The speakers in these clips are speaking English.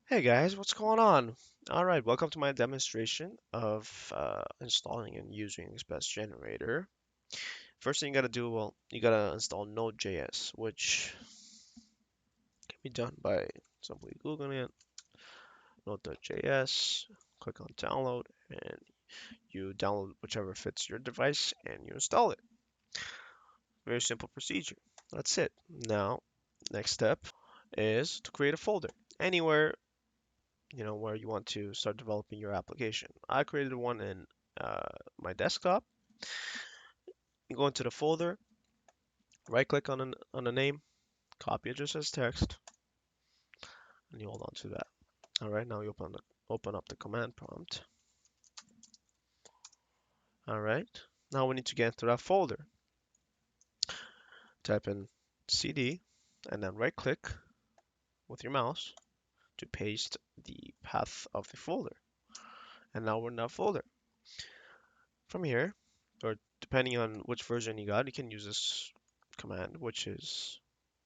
Hey guys, what's going on? All right, welcome to my demonstration of installing and using Express Generator. First thing you gotta do, well, you gotta install node.js, which can be done by simply Googling it, node.js, click on download, and you download whichever fits your device and you install it. Very simple procedure. That's it. Now, next step is to create a folder anywhere where you want to start developing your application. I created one in my desktop. You go into the folder, right click on the name, copy it just as text, and you hold on to that. All right, now you open up the command prompt. All right, now we need to get into that folder. Type in cd and then right click with your mouse to paste the path of the folder. And now we're in that folder. From here, or depending on which version you got, you can use this command, which is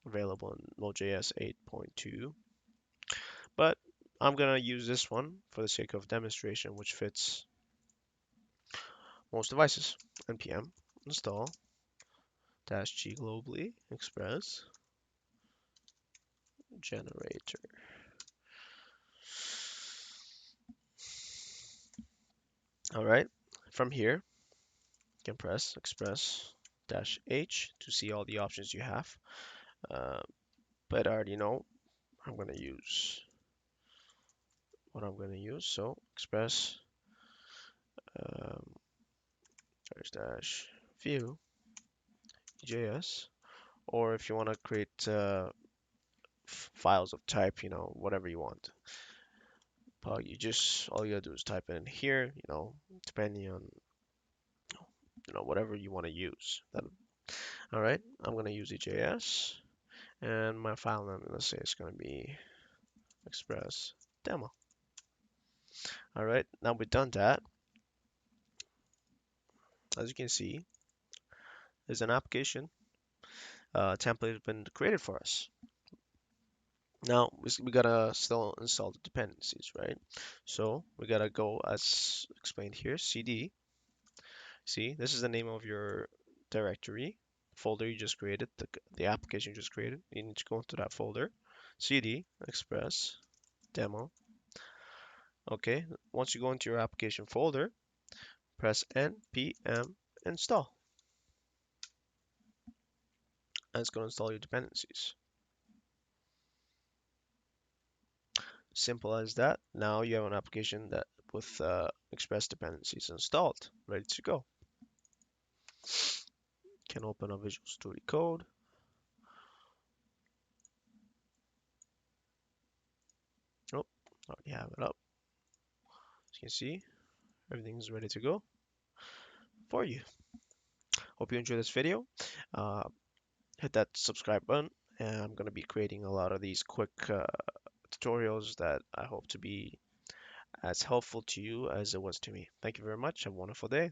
available in Node.js 8.2. But I'm gonna use this one for the sake of demonstration, which fits most devices. npm install -g globally express generator. All right. From here, you can press express -h to see all the options you have. Uh, but I already know I'm gonna use what I'm gonna use. So express um, dash view JS, or if you want to create files of type, whatever you want. But all you gotta do is type it in here, depending on, whatever you want to use. All right, I'm gonna use EJS, and my file name, let's say it's gonna be express demo. All right, now we've done that. As you can see, there's an application template has been created for us. Now we gotta still install the dependencies, right? So we gotta go as explained here, cd. See, this is the name of your directory, folder you just created, the application you just created. You need to go into that folder, cd express demo. Okay, once you go into your application folder, press npm install, and it's going to install your dependencies. Simple as that. Now you have an application that with express dependencies installed, ready to go. Can open up Visual Studio Code. Oh, already have it up. As you can see, everything's ready to go for you. Hope you enjoyed this video. Uh, Hit that subscribe button, and I'm going to be creating a lot of these quick tutorials that I hope to be as helpful to you as it was to me. Thank you very much. Have a wonderful day.